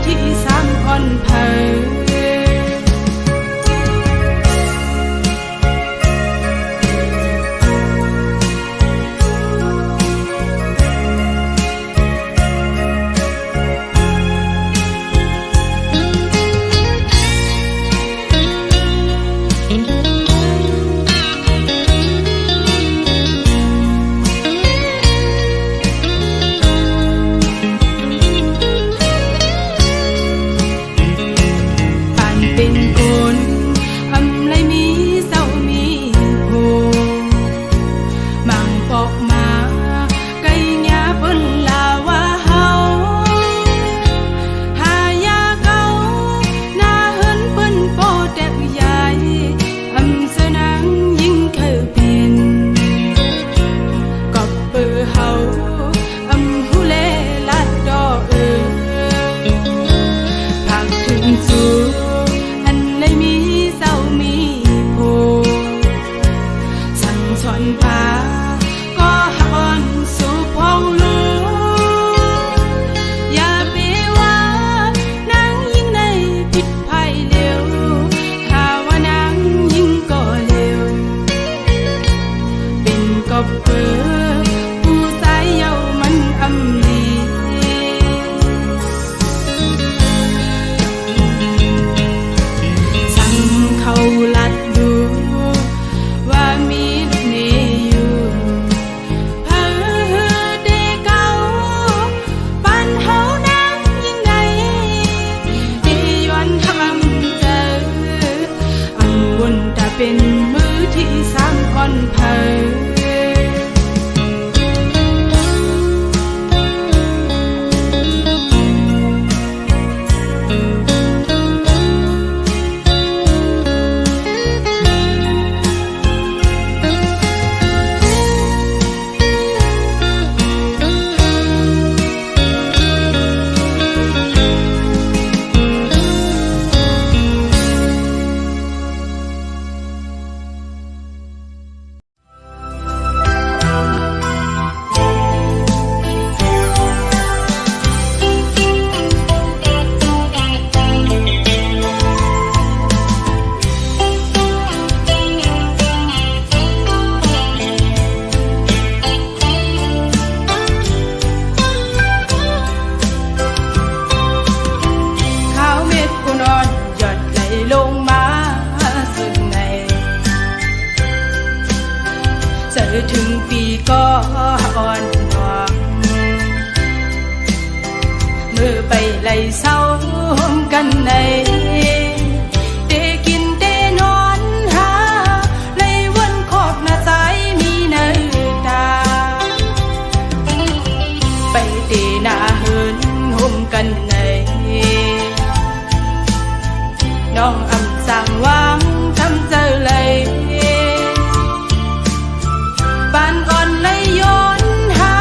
ที่สร้างอ่อนเผยเป็นคนอำไรมีเศร้ามีโพมังปอกมาไก่หญ้าเปิ้นลาว่าเฮาหายาเก่าหน้าเฮินเปิ้นโปแตกใหญ่อำสนังยิ่งเคยเป็นก็เปื้อเฮาอำหูเลลัดดอผักถึงสู่มีเศร้ามีโพสั่งสอนพาก็หอนสู่พองลูอย่าไปว่านางยิ่งในผิดภัยเร็วถ้าว่านางยิ่งก็เร็วเป็นก็เปื้อผู้สายเยามันอำลีเขาลัดดูว่ามีลูกเนยอยู่เพ้อเดเก่าปันเฮานังยิ่งใดที่ย้อนทำเจออำวนแต่เป็นมือที่สร้างอ่อนเผยถึงปีก็อ่อนหวงเมื่อไปไล่เศร้ากันในเตกินเตนอนหาไล่วนขอบหน้าใจมีเนื้อตาไปเตหน้าเหินห่มกันในน้องอำสั่งวางทำเจอเลยบ้านอ่อนเลยย้อนหา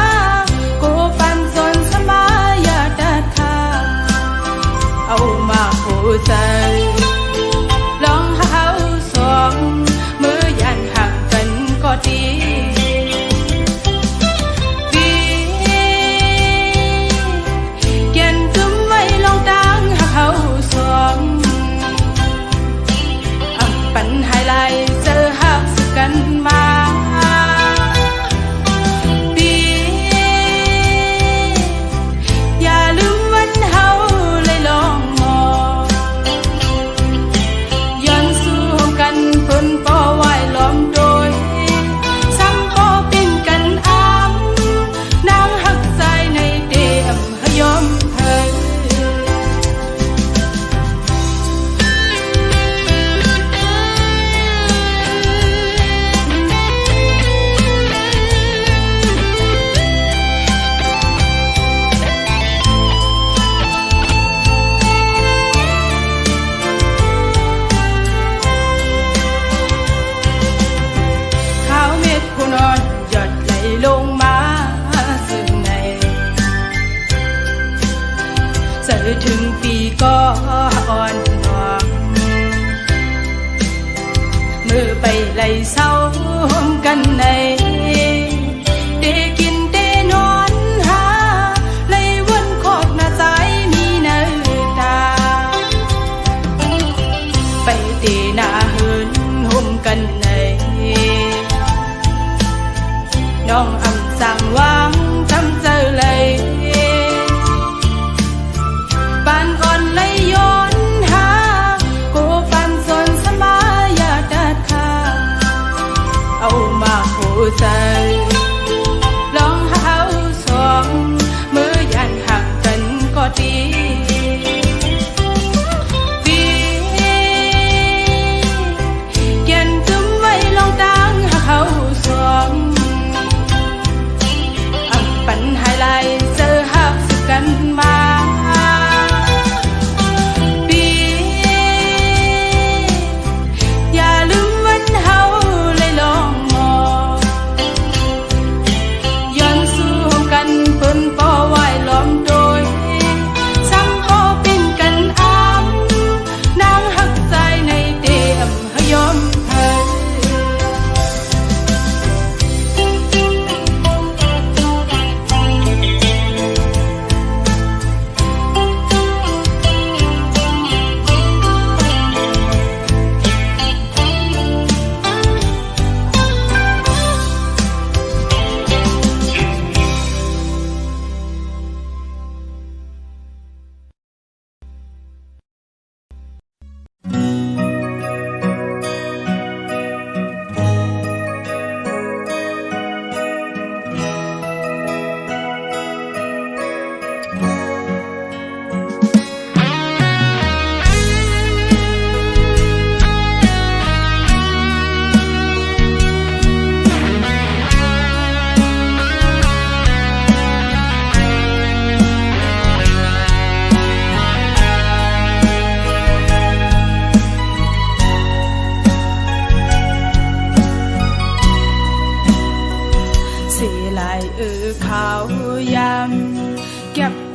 กูปันสนสมายาดัดขาเอามาโหใจลองหาสองมือยันห่างกันก็ดีเกียนกึ้มไว้ลองดังหาเขาสองปันหายไหลเจอหักสึกกันมาถึงปีก็อ่อนหวงเมื่อไปไล่เศร้ากันในเตกินเตนอนหาไล่วนขอบหน้าใจมีเนื้อต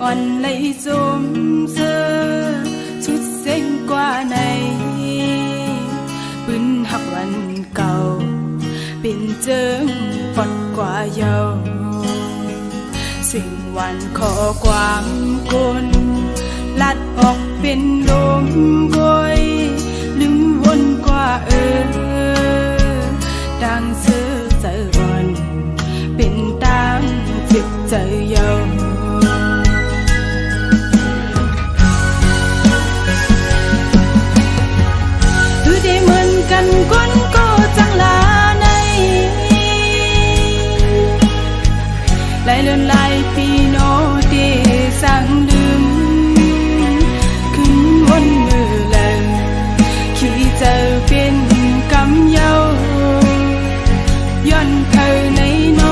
อ่อนlấy rôm dơ chút xanh qua này bưng họcวันเก่าเป็นเจิงปดกว่าเยาสิ่งวันขอความกลลัดออกเป็นลมบอยลืมวนกว่าดังเสือเจอวันเป็นตามจิตใจเยาคือได้เหมือนกันคนก็จังลาในหลายเลือนหลายปีโนเดสั่งลืมขึ้นวนมือแลงขี้เจอเป็นกำเยาย้อนเธอในโน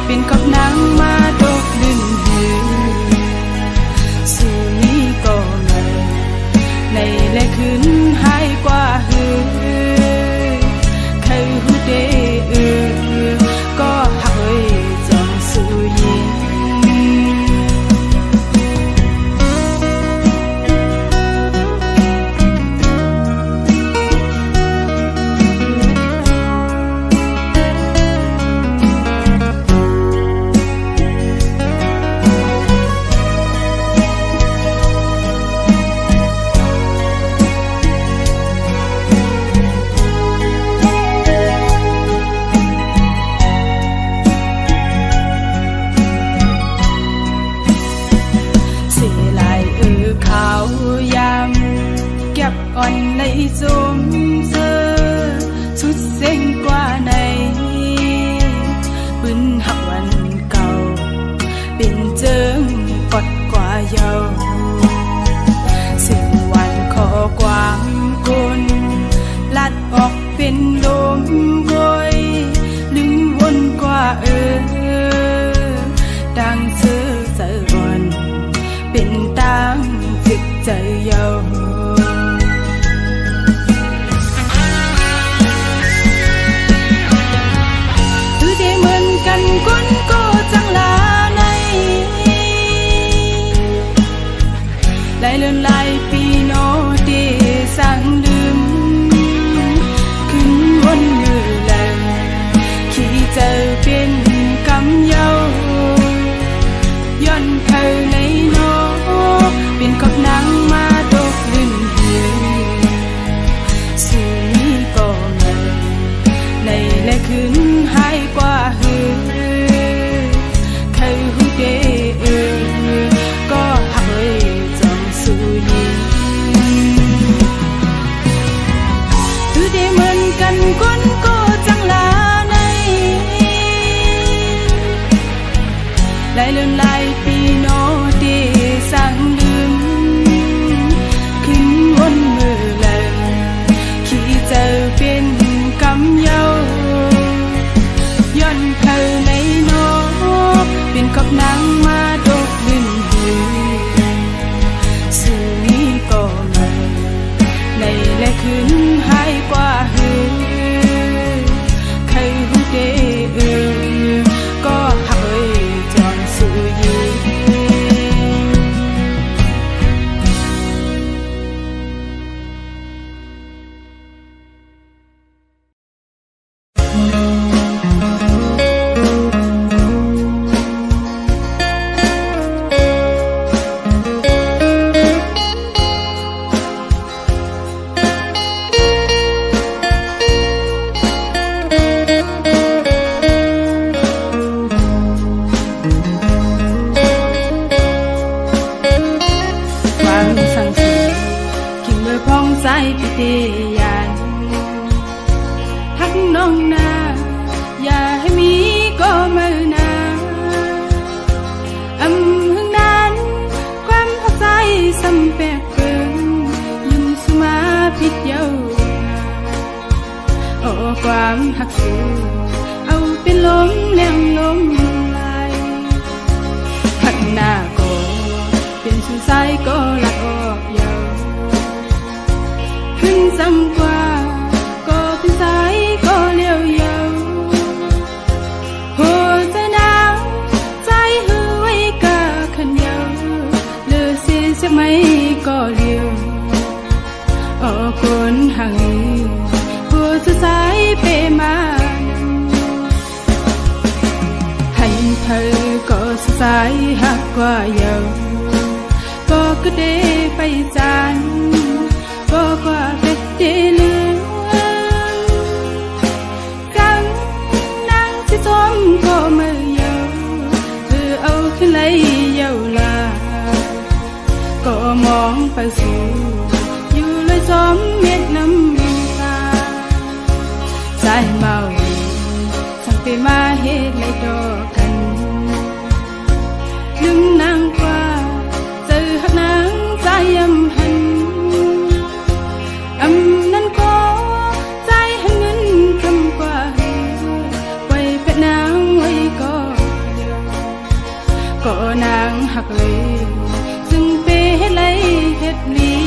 เป็นกับนางมาตกลื่นหือสู่นี้ก็ไม่ในและคืนหายกว่าหือเคยหูเดก็หักเลยจงสู่ยินอ่อนในจมเจอชุดเส้นกว่าในปืนหักวันเก่าเป็นเจิงปดกว่าเยาสิ่งวันขอความกลลัดออกเป็นลมบอยลืมวนกว่าดังเสือเจอวันเป็นตามจิตใจเยากันคนก็จังลาในหลายเลือนหลายปีโนเดสั่งลืมขึ้นวนมือแลงขี้เจอเป็นกำเยาย้อนเธอในโนเป็นกับนางมาตกลื่นหือสู่นี้ก็ไม่ในและคืนหายกว่าหือเคยหูเดก็หักเลยจงสู่ยินคือได้เหมือนกันคนก็จังลาในหลายเลือนหลายปีโนเดสั่งลืมขึ้นวนมือแลงขี้เจอเป็นกำเยาย้อนเธอในโนเป็นกับนางมาตกลื่นหือสู่นี้ก็ไม่ในและคืนหายกว่าหือเคยหูเดก็หักเลยจงสู่ยินใจพิเตยันหักน้องนาอย่าให้มีก็มือนาหึงนั้นความหักใจซ้ำแปลกเกินยินสุมาพิษเยาโอ้ความหักสูเอาเป็นลมแรงลมไหลหักหน้าก็เป็นสุสายก็ลัดออกเยาขึ้นซ้ำกว่าก็เป็นสายก็เลี้ยวเยาหัวใจหนาวใจหือไว้กะขันเยา liều ở cuốn hàng vừa xa sái bề mà hành thơ có xa sái hát qua dầu có cứ để bay gian có qua vết để lương căng nắng chỉ xóm có mơ dầu từ âu khi lấy dầu là có món bao nhiêu dù lời xóm miệt năm ta dài màu sang về mà hết lại đo cần lưng nắng qua từ hạt nắng dài âm hành nắng có dài hành ngân cầm qua quay về nắng quay có nắng hạt lấy dừng về hết lấy hết ly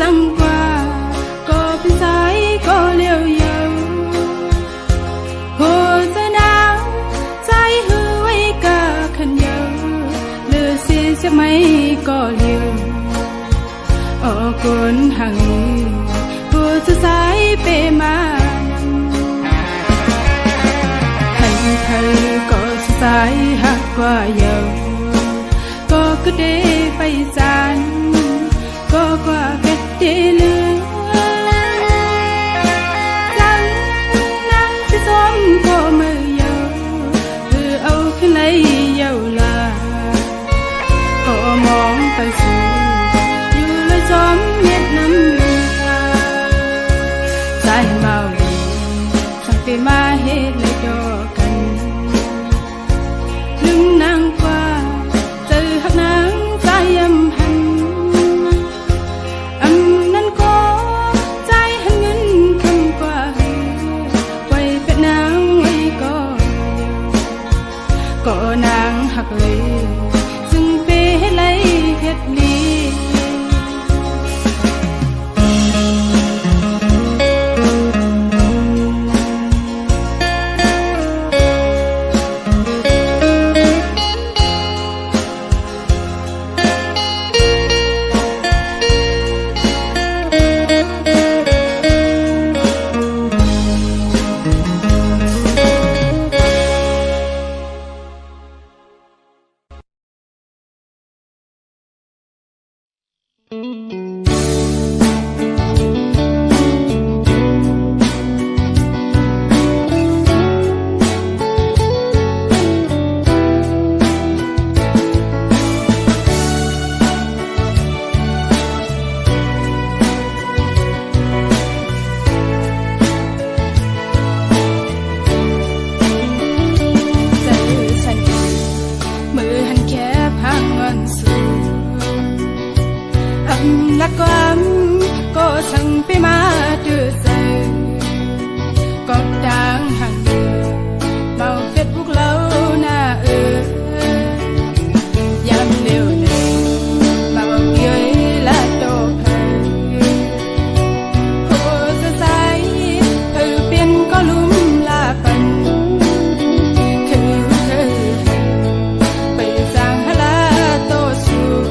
sang qua có bên trái có liều dầu hồ giờ nào trái hư ấy cả khăn dầu lừa xin sẽ mấy có liều ở cuốn hàng hồ giờ trái bề mà hành thầy có trái hát qua dầu có cứ để bay gian có qua vết để lương lăng nắng chỉ xóm có mơ dầu từ âu khi lấy dầu là có món bao nhiêu dù lời xóm miệt năm ta dài màu sang về mà hết lời đo cần lưng nắng qua từ hạt nắng dài âm hành có nàng hạt lấy dừng về lấy hết ly là có sang về mà đưa giờ có đang hàng bao Facebook lâu na dám liều này mà bao kia là đồ hồ sơ sai biên có lúm là phần bây giờ là tô su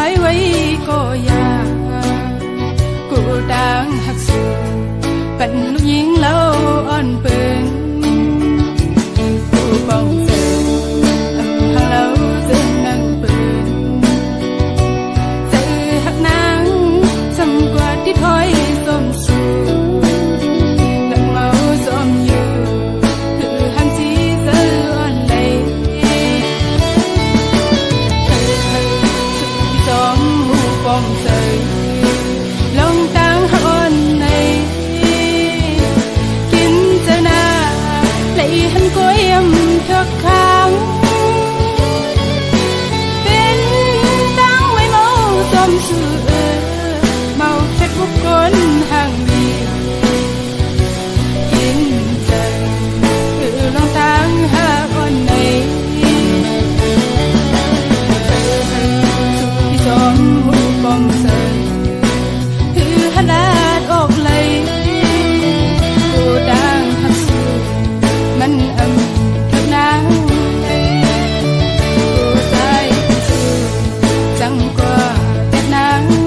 nói với cô già cô đang hắc sự vẫn lúc nhìn lâu on bền cô bồng giờ hàng lâu dừng nâng bền giờ hắc nắng xăm qua đi thôi xôm xù lặng máu xôm nhiều tự hàng chi giờ on lấy xóm hù bồng rời lòng tăng hôn này kín giờ na lấy hắn cô em thật kháng bên tăng mấy màu xóm xù màu phép của con hàng miền kín giờ từ lòng tăng hôn này xóm hù bồng rời thứ hắn đã ốc lấy cô đang hấp sự mắn âm thật nắng cô dài sự chẳng qua tết nắng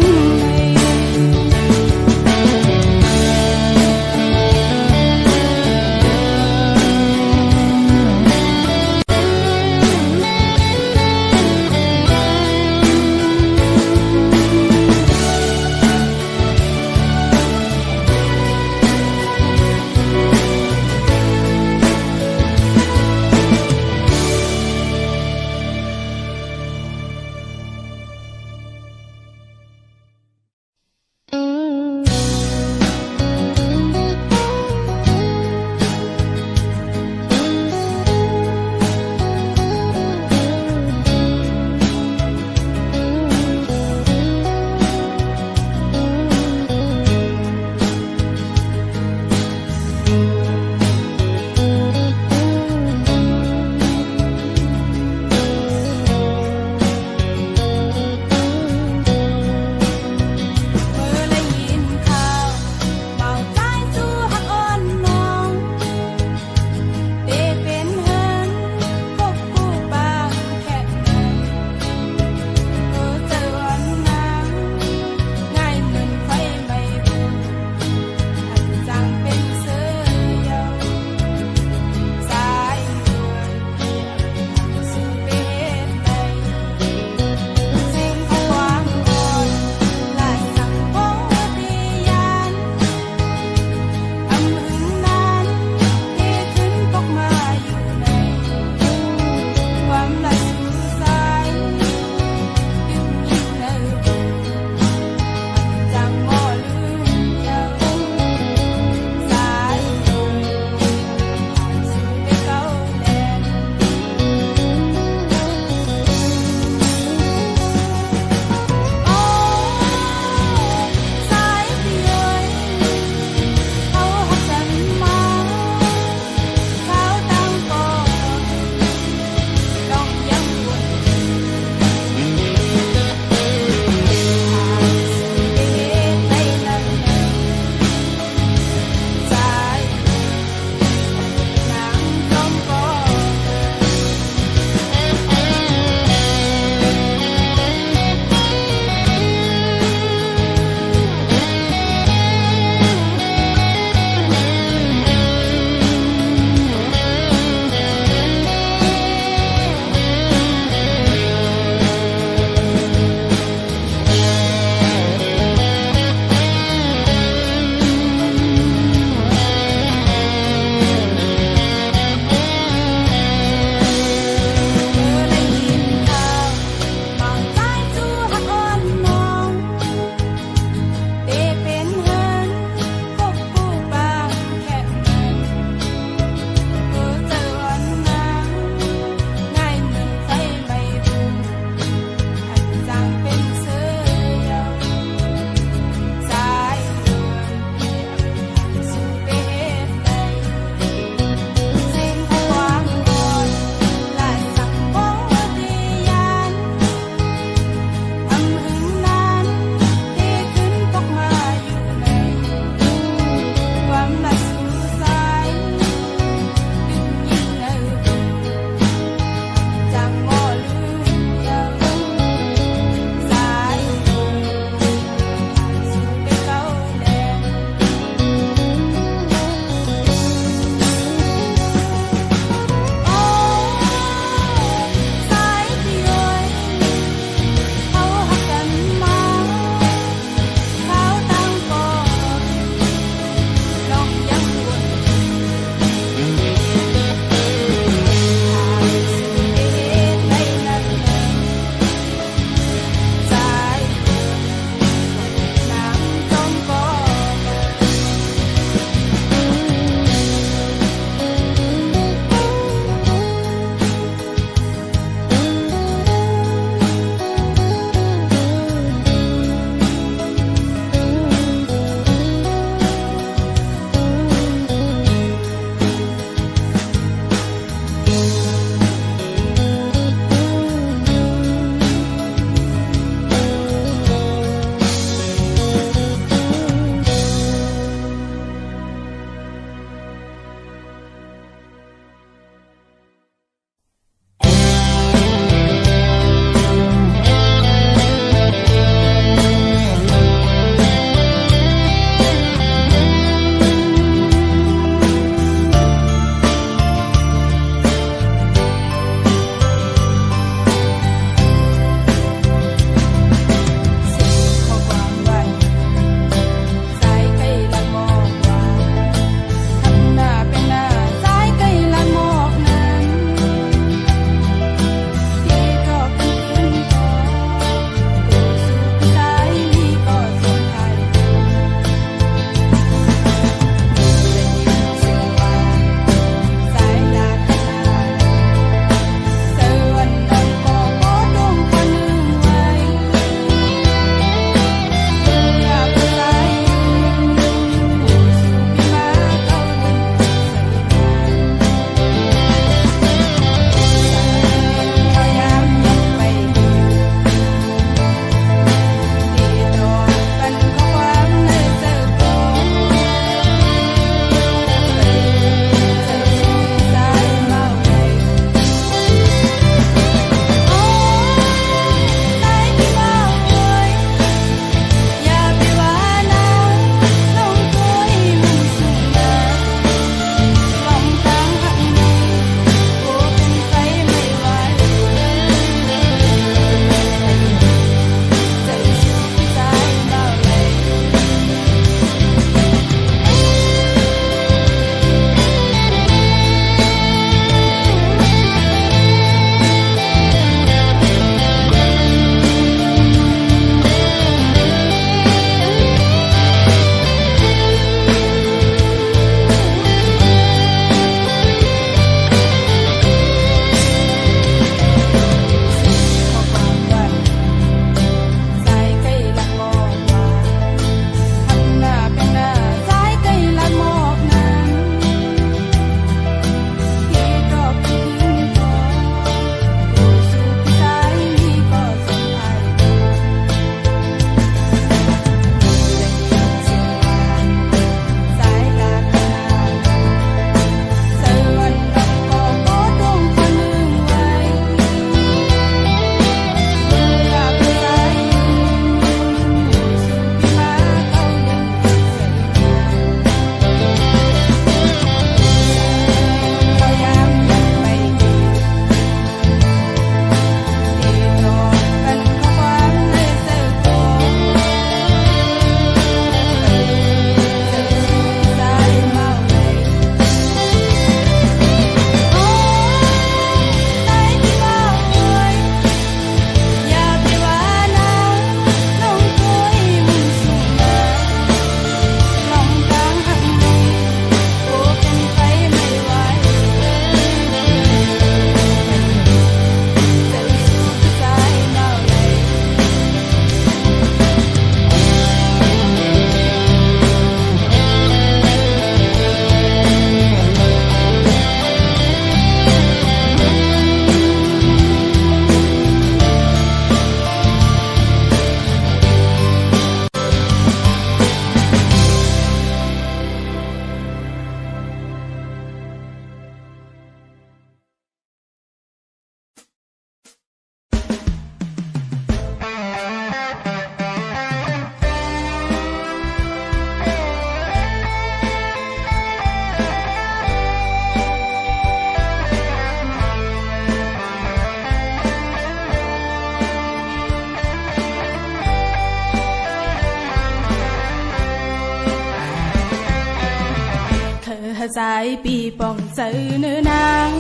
dài bị bỏng sự nữ nàng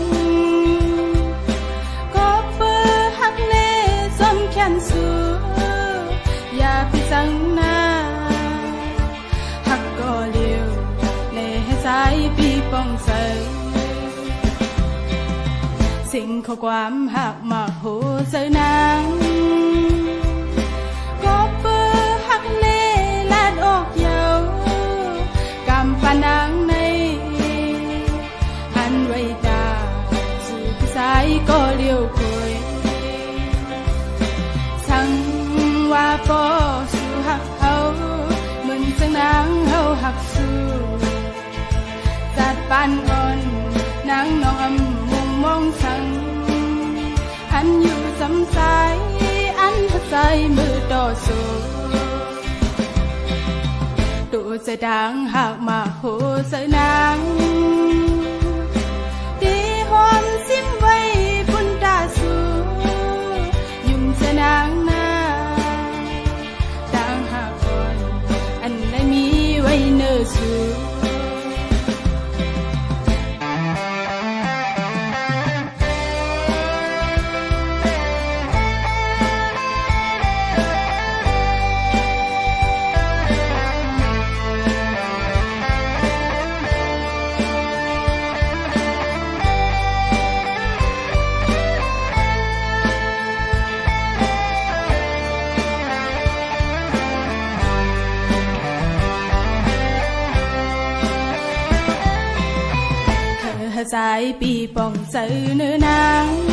có bơ hắc lê xóm khen xưa ya bị sang na hắc có liều lê dài bị bỏng sự sinh khổ quám hạc mà hồ sự nàng có bơ hắc lê lát ốc dầu cam pandang này anh vậy ta dù sai có liều cười sang qua po su hạc hậu mình sang nắng hậu hạc su giặt ban on nắng nong âm mong mong sang anhอยู่ซ้ำซ้ายอันหัดใจมือต่อสู้ตูจะดังหากมาโหเสยนางดีหอมซิมไว้บุญตาสูยุ่งเสนางนาดังหากก่อนอันไหนมีไว้เนื้อสูdài bị bỏng sự nữ nàng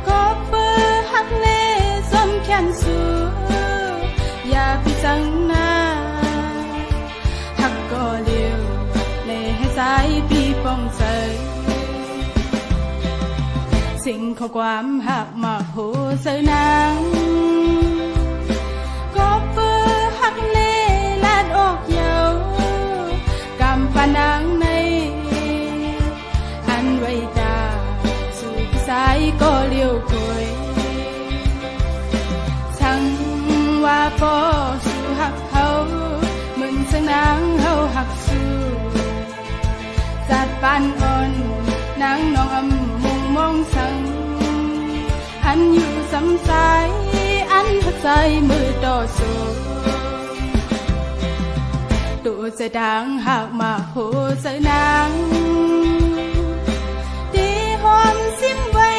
có bơ hắc lê xóm khen xưa ya bị sang na hắc có liều lê dài bị bỏng sự sinh khổ quám hạc mà hồ sự nàng có bơ hắc lê lát ốc dầu cam pandang này anh vậy ta dù sai có liều cười sang qua po su hạc hậu mình sang nắng hậu hạc su giặt ban on nắng nong âm mong mong sang anhอยู่ซ้ำซ้ายอันหัดใจมือต่อสู้ตูจะดังหากมาโหเสยนางดีหอมซิมไว้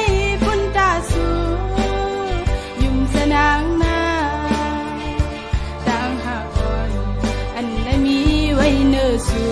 บุญตาสูยุ่งเสนางนาดังหากก่อนอันไหนมีไว้เนื้อสู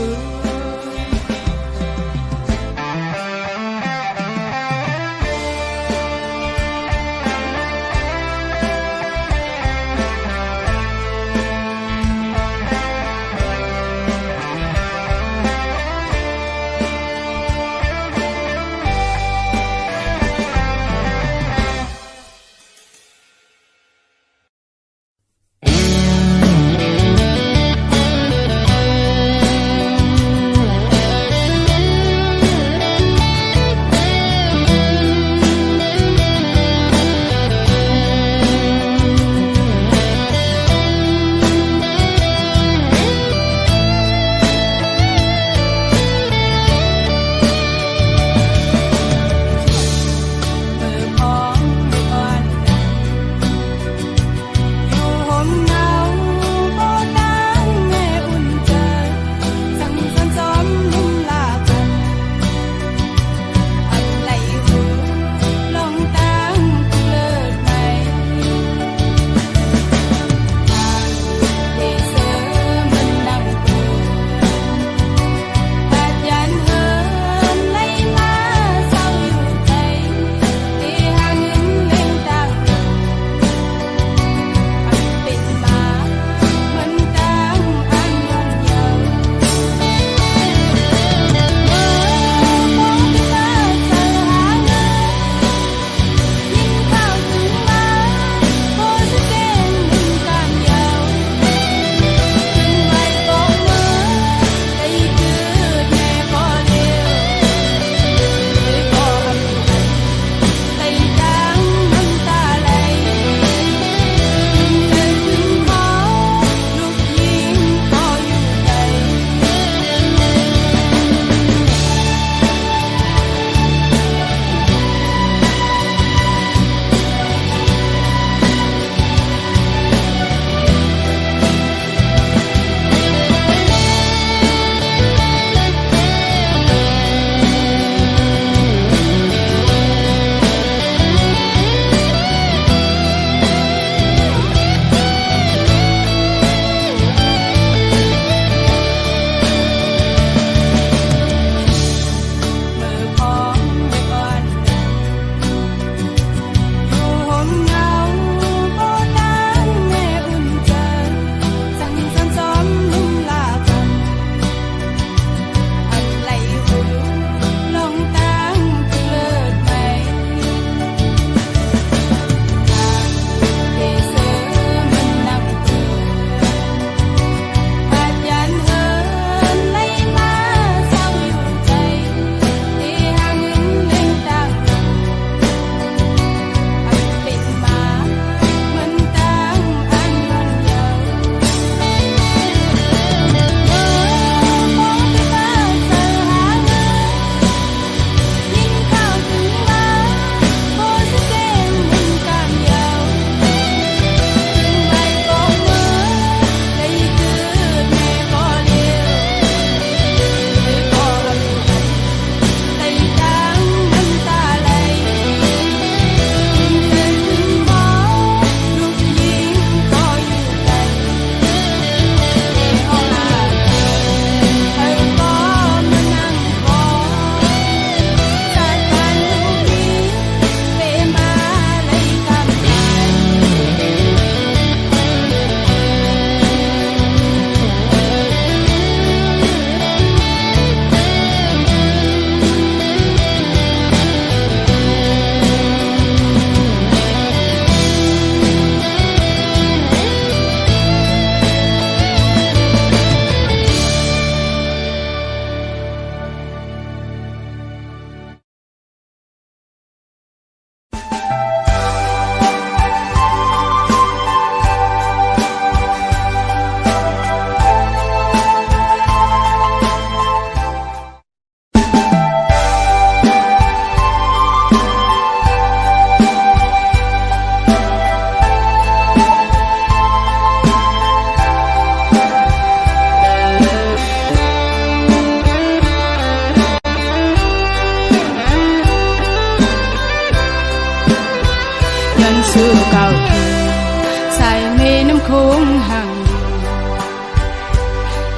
งห่าง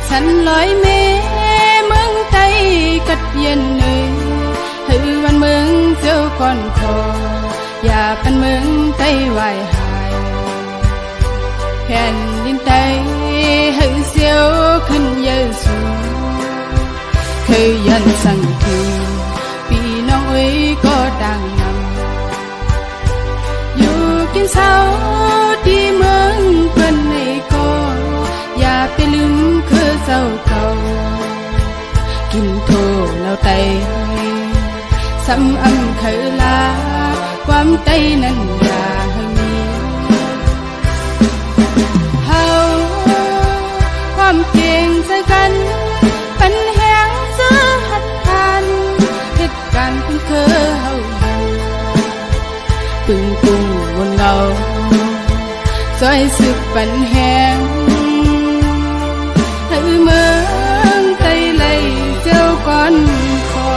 ฉันลอยเมเมืองไตกัดเย็นเลยหือวันเมืองเจ้าก่อนคออย่าเป็นเมืองไตวายหายแผ่นดินไตหือเสียวขึ้นเยอะสูงเคยยันสั่งถือพี่น้องเอ้ยก็ดังนำอยู่กินเช้าที่เมืองเพิ่นให้ก็อย่าไปลืมคือเจ้าเก่ากินโทแล้วไตซ้ำอำเคยลาความไตนั้นอย่าให้มีเฮาความเก่งใจกันเป็นแหงซื้อหัดทานเหตุการณ์เพิ่งเคยเฮาอยู่ปึงปุงวนเงาซอยสึกเป็นแหงให้เมืองไตเลยเจ้าก่อนคอ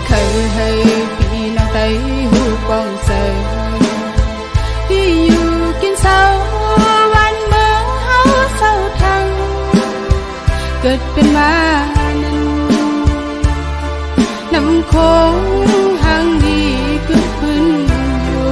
เคยให้พี่น้องไตหูปองเสยที่อยู่กินเศร้าวันเมืองเฮาเศร้าทั้งเกิดเป็นมานั้นน้ำคงห่างดีคือพื้นอยู่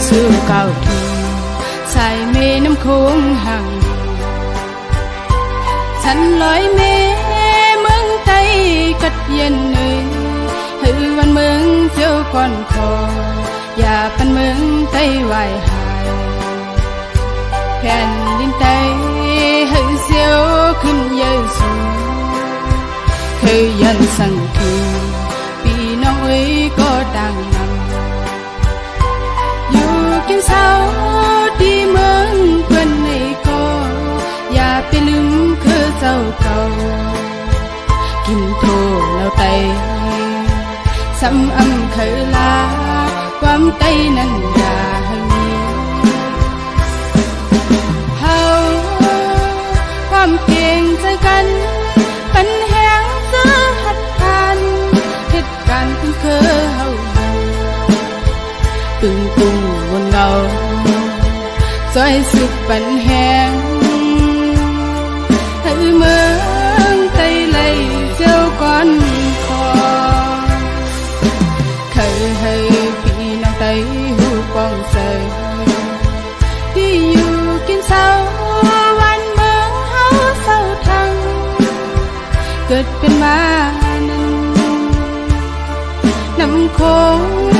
สู่เก่าทีสายเมน้ำโค้งห่างฉันลอยเมเมืองไตกัดเย็นเลยหือวันเมืองเจ้าก่อนคออย่าเป็นเมืองไตวายหายแผ่นดินไตหือเสียวขึ้นเยอะสูงเคยยันสั่งถือพี่น้องเอ้ยก็ดังนำกินเศร้าที่เมืองเพิ่นให้ก็อย่าไปลืมคือเจ้าเก่ากินโทแล้วไตซ้ำอำเคยลาความไตนั้นอย่าให้มีเฮาความเก่งใจกันเป็นแหงซื้อหัดทานเหตุการณ์เพิ่งเคยเฮาปึงปุงวนเงาซอยสึกปันแหงให้เมืองไตเลยเจ้าก่อนคอเคยให้พี่น้องไตหูปองเสยที่อยู่กินเศร้าวันเมืองเฮาเศร้าทั้งเกิดเป็นมานั้นน้ำโค้ง